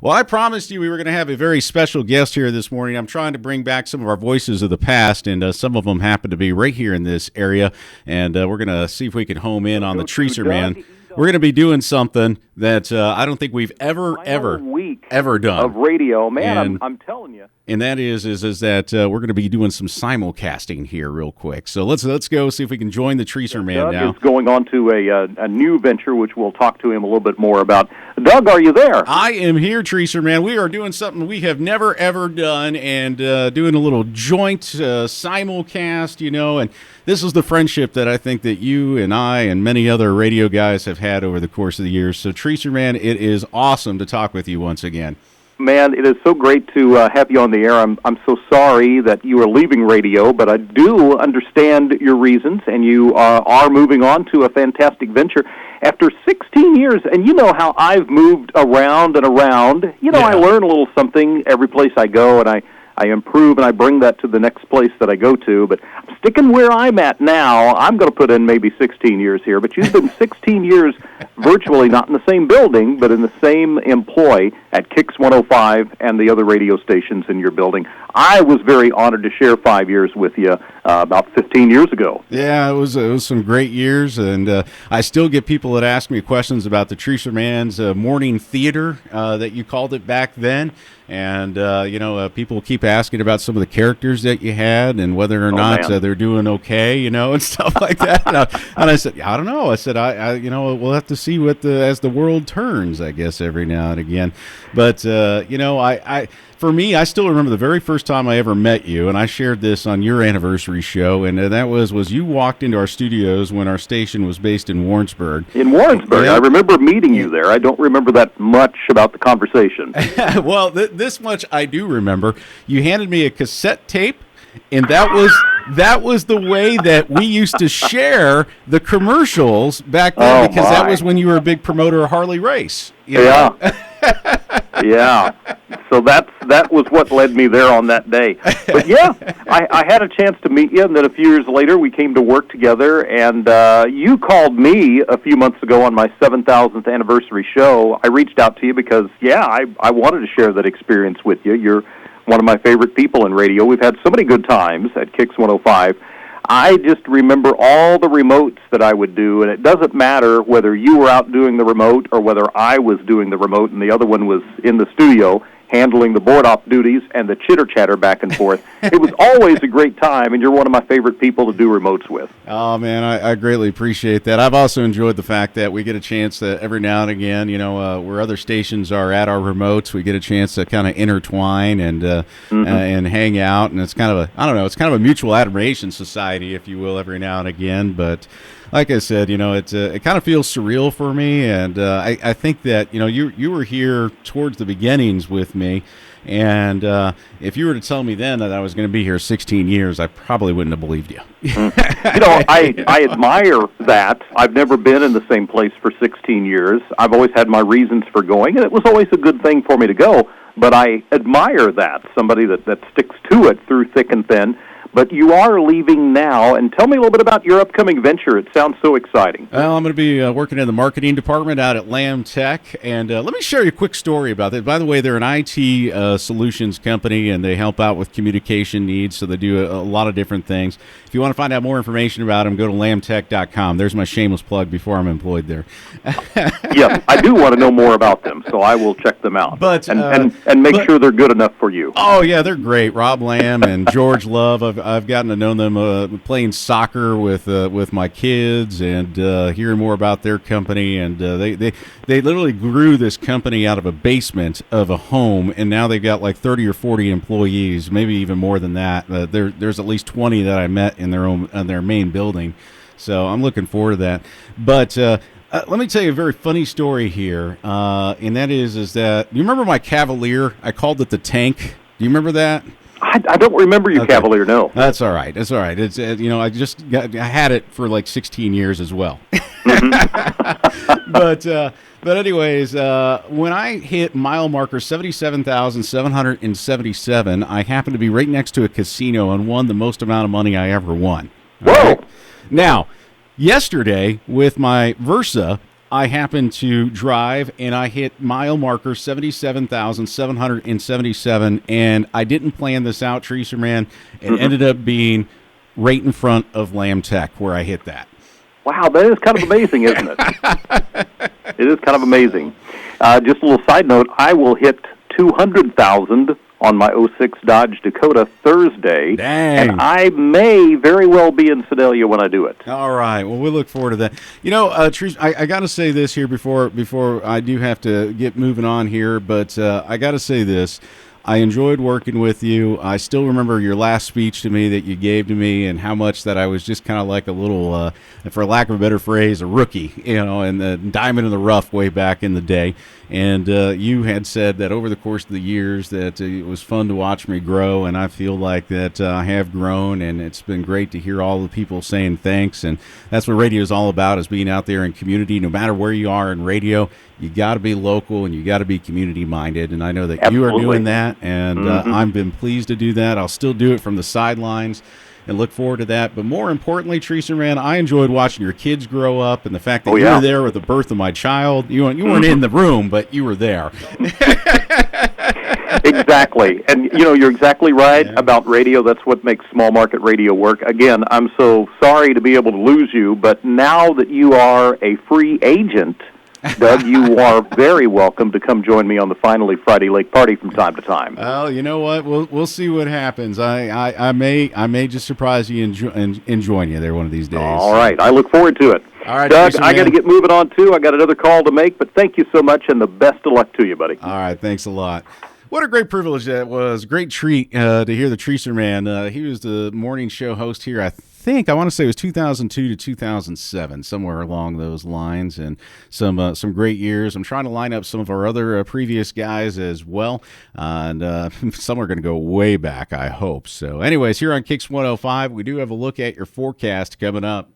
Well, I promised you we were going to have a very special guest here this morning. I'm trying to bring back some of our voices of the past, and some of them happen to be right here in this area. And we're going to see if we can home in on the Treecerman. We're going to be doing something that I don't think we've ever done of radio, man. I'm telling you. And that is that we're going to be doing some simulcasting here real quick. So let's go see if we can join the Treecerman now. Doug is going on to a new venture, which we'll talk to him a little bit more about. Doug, are you there? I am here, Treecerman. We are doing something we have never, ever done, and doing a little joint simulcast, and this is the friendship that I think that you and I and many other radio guys have had over the course of the years. So, Treecerman, it is awesome to talk with you once again. Man, it is so great to have you on the air. I'm so sorry that you are leaving radio, but I do understand your reasons, and you are moving on to a fantastic venture. After 16 years, and you know how I've moved around and around, I learn a little something every place I go, and I improve, and I bring that to the next place that I go to. But I'm sticking where I'm at now. I'm going to put in maybe 16 years here, but you've been 16 years virtually not in the same building, but in the same employ at Kicks 105 and the other radio stations in your building. I was very honored to share 5 years with you about 15 years ago. Yeah, it was some great years, and I still get people that ask me questions about the Treecerman's morning theater that you called it back then. And, people keep asking about some of the characters that you had and whether or not they're doing okay, and stuff like that. And I said, I don't know. I said, we'll have to see as the world turns, I guess, every now and again. But, for me, I still remember the very first time I ever met you, and I shared this on your anniversary show, and that was you walked into our studios when our station was based in Warrensburg. In Warrensburg. Yeah. I remember meeting you there. I don't remember that much about the conversation. Well, this much I do remember. You handed me a cassette tape, and that was the way that we used to share the commercials back then, because that was when you were a big promoter of Harley Race. Yeah. Yeah. So that was what led me there on that day. But yeah, I had a chance to meet you, and then a few years later we came to work together, and you called me a few months ago on my 7,000th anniversary show. I reached out to you because, I wanted to share that experience with you. You're one of my favorite people in radio. We've had so many good times at Kicks 105. I just remember all the remotes that I would do, and it doesn't matter whether you were out doing the remote or whether I was doing the remote and the other one was in the studio handling the board-off duties and the chitter-chatter back and forth. It was always a great time, and you're one of my favorite people to do remotes with. Oh, man, I greatly appreciate that. I've also enjoyed the fact that we get a chance to, every now and again, where other stations are at our remotes, we get a chance to kind of intertwine and and hang out, and it's kind of it's kind of a mutual admiration society, if you will, every now and again, but like I said, it kind of feels surreal for me, and I think that you were here towards the beginnings with me, and if you were to tell me then that I was going to be here 16 years, I probably wouldn't have believed you. I admire that. I've never been in the same place for 16 years. I've always had my reasons for going, and it was always a good thing for me to go. But I admire that, somebody that sticks to it through thick and thin. But you are leaving now, and tell me a little bit about your upcoming venture. It sounds so exciting. Well, I'm going to be working in the marketing department out at Lamb Tech, and let me share you a quick story about that. By the way, they're an IT solutions company, and they help out with communication needs, so they do a lot of different things. If you want to find out more information about them, go to lambtech.com. There's my shameless plug before I'm employed there. Yes, I do want to know more about them, so I will check them out. But and make sure they're good enough for you. Oh, yeah, they're great. Rob Lamb and George Love, I've gotten to know them playing soccer with my kids and hearing more about their company. And they literally grew this company out of a basement of a home, and now they've got like 30 or 40 employees, maybe even more than that. There's at least 20 that I met in their main building. So I'm looking forward to that. But let me tell you a very funny story here, and that is that you remember my Cavalier? I called it the Tank. Do you remember that? I don't remember your Cavalier, no. That's all right. It's I had it for like 16 years as well. But anyways, when I hit mile marker 77,777, I happened to be right next to a casino and won the most amount of money I ever won. Whoa! Right? Now, yesterday with my Versa, I happened to drive and I hit mile marker 77,777, and I didn't plan this out, Treecerman. It ended up being right in front of Lamb Tech where I hit that. Wow, that is kind of amazing, isn't it? It is kind of amazing. Just a little side note, I will hit 200,000 on my '06 Dodge Dakota Thursday. Dang. And I may very well be in Sedalia when I do it. All right. Well, we look forward to that. You know, Trees, I got to say this here before I do have to get moving on here, but I got to say this. I enjoyed working with you. I still remember your last speech to me that you gave to me, and how much that I was just kind of like a little, for lack of a better phrase, a rookie, and the diamond in the rough way back in the day. And you had said that over the course of the years that it was fun to watch me grow, and I feel like that I have grown, and it's been great to hear all the people saying thanks. And that's what radio is all about, is being out there in community. No matter where you are in radio, you got to be local and you got to be community minded. And I know that you are doing that, and I've been pleased to do that. I'll still do it from the sidelines and look forward to that. But more importantly, Treecerman, I enjoyed watching your kids grow up, and the fact that you were there with the birth of my child. You weren't in the room, but you were there. Exactly. And, you're exactly right about radio. That's what makes small market radio work. Again, I'm so sorry to be able to lose you, but now that you are a free agent, Doug, you are very welcome to come join me on the Finally Friday Lake Party from time to time. Well, you know what? We'll see what happens. I may just surprise you and join you there one of these days. All right. I look forward to it. All right, Doug, I got to get moving on, too. I got another call to make, but thank you so much, and the best of luck to you, buddy. All right. Thanks a lot. What a great privilege that was. Great treat to hear the Treecerman. He was the morning show host here, I want to say it was 2002 to 2007, somewhere along those lines, and some great years. I'm trying to line up some of our other previous guys as well, and some are going to go way back, I hope. So anyways, here on Kicks 105, we do have a look at your forecast coming up.